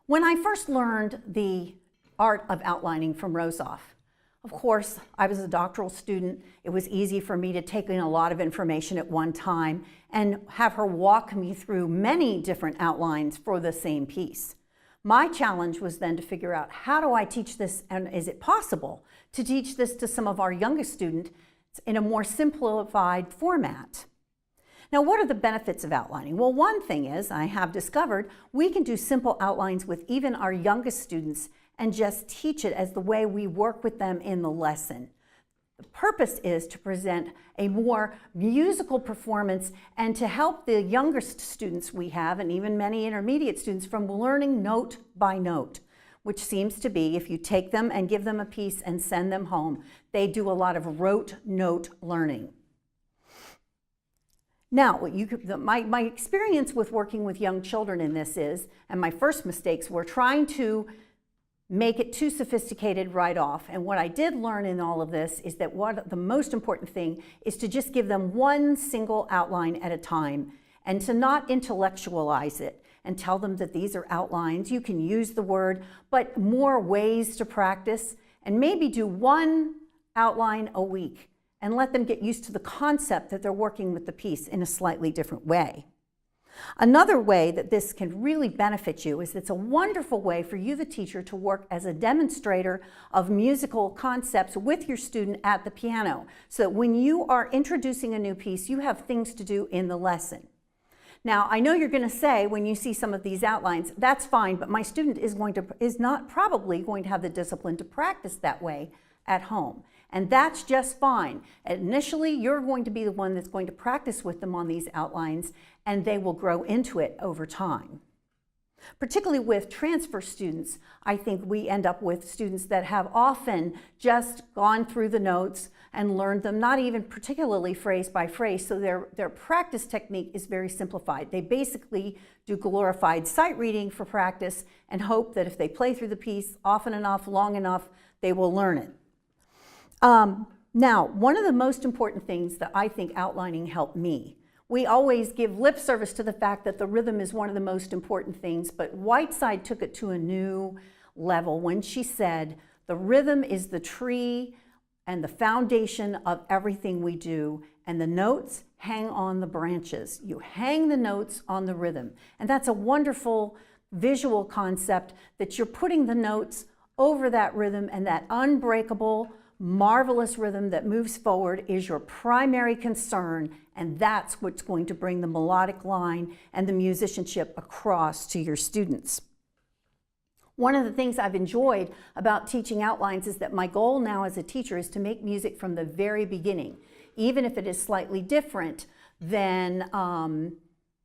When I first learned the art of outlining from Rosoff, of course, I was a doctoral student. It was easy for me to take in a lot of information at one time and have her walk me through many different outlines for the same piece. My challenge was then to figure out, how do I teach this, and is it possible to teach this to some of our youngest students in a more simplified format? Now, what are the benefits of outlining? Well, one thing is, I have discovered, we can do simple outlines with even our youngest students and just teach it as the way we work with them in the lesson. The purpose is to present a more musical performance and to help the youngest students we have, and even many intermediate students, from learning note by note, which seems to be, if you take them and give them a piece and send them home, they do a lot of rote note learning. Now, my experience with working with young children in this is, and my first mistakes were trying to make it too sophisticated right off. And what I did learn in all of this is that the most important thing is to just give them one single outline at a time and to not intellectualize it and tell them that these are outlines. You can use the word, but more ways to practice, and maybe do one outline a week and let them get used to the concept that they're working with the piece in a slightly different way. Another way that this can really benefit you is it's a wonderful way for you, the teacher, to work as a demonstrator of musical concepts with your student at the piano, so that when you are introducing a new piece, you have things to do in the lesson. Now, I know you're going to say, when you see some of these outlines, that's fine, but my student is not probably going to have the discipline to practice that way at home. And that's just fine. Initially, you're going to be the one that's going to practice with them on these outlines, and they will grow into it over time. Particularly with transfer students, I think we end up with students that have often just gone through the notes and learned them, not even particularly phrase by phrase, so their practice technique is very simplified. They basically do glorified sight reading for practice and hope that if they play through the piece often enough, long enough, they will learn it. Now, one of the most important things that I think outlining helped me, we always give lip service to the fact that the rhythm is one of the most important things, but Whiteside took it to a new level when she said, the rhythm is the tree and the foundation of everything we do, and the notes hang on the branches. You hang the notes on the rhythm. And that's a wonderful visual concept, that you're putting the notes over that rhythm, and that unbreakable, marvelous rhythm that moves forward is your primary concern, and that's what's going to bring the melodic line and the musicianship across to your students. One of the things I've enjoyed about teaching outlines is that my goal now as a teacher is to make music from the very beginning, even if it is slightly different than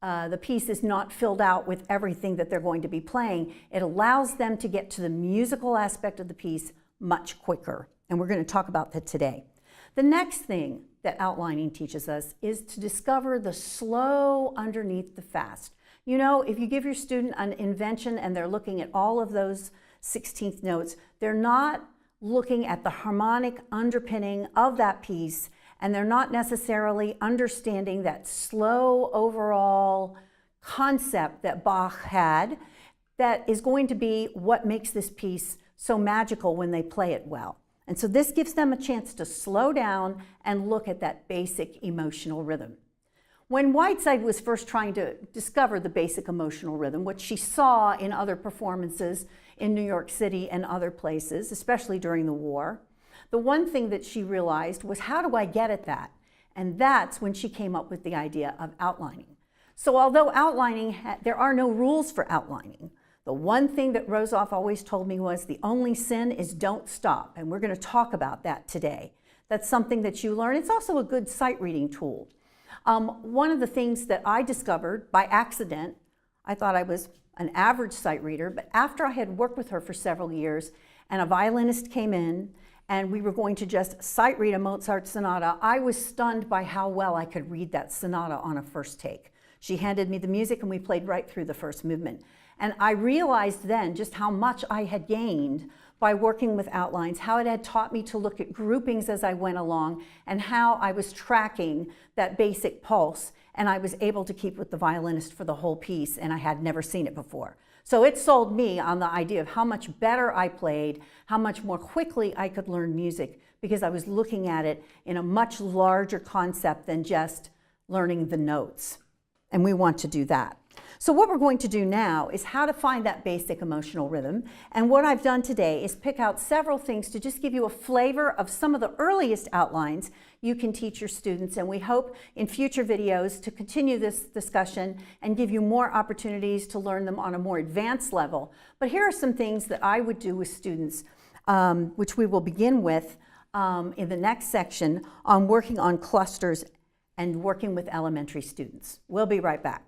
the piece is not filled out with everything that they're going to be playing. It allows them to get to the musical aspect of the piece much quicker. And we're going to talk about that today. The next thing that outlining teaches us is to discover the slow underneath the fast. You know, if you give your student an invention and they're looking at all of those 16th notes, they're not looking at the harmonic underpinning of that piece, and they're not necessarily understanding that slow overall concept that Bach had that is going to be what makes this piece so magical when they play it well. And so this gives them a chance to slow down and look at that basic emotional rhythm. When Whiteside was first trying to discover the basic emotional rhythm, which she saw in other performances in New York City and other places, especially during the war, the one thing that she realized was, how do I get at that? And that's when she came up with the idea of outlining. So although outlining, there are no rules for outlining, the one thing that Rosoff always told me was, the only sin is don't stop. And we're going to talk about that today. That's something that you learn. It's also a good sight reading tool. One of the things that I discovered by accident, I thought I was an average sight reader, but after I had worked with her for several years and a violinist came in and we were going to just sight read a Mozart sonata, I was stunned by how well I could read that sonata on a first take. She handed me the music and we played right through the first movement. And I realized then just how much I had gained by working with outlines, how it had taught me to look at groupings as I went along, and how I was tracking that basic pulse, and I was able to keep with the violinist for the whole piece, and I had never seen it before. So it sold me on the idea of how much better I played, how much more quickly I could learn music, because I was looking at it in a much larger concept than just learning the notes. And we want to do that. So what we're going to do now is how to find that basic emotional rhythm. And what I've done today is pick out several things to just give you a flavor of some of the earliest outlines you can teach your students. And we hope in future videos to continue this discussion and give you more opportunities to learn them on a more advanced level. But here are some things that I would do with students, which we will begin with in the next section on working on clusters and working with elementary students. We'll be right back.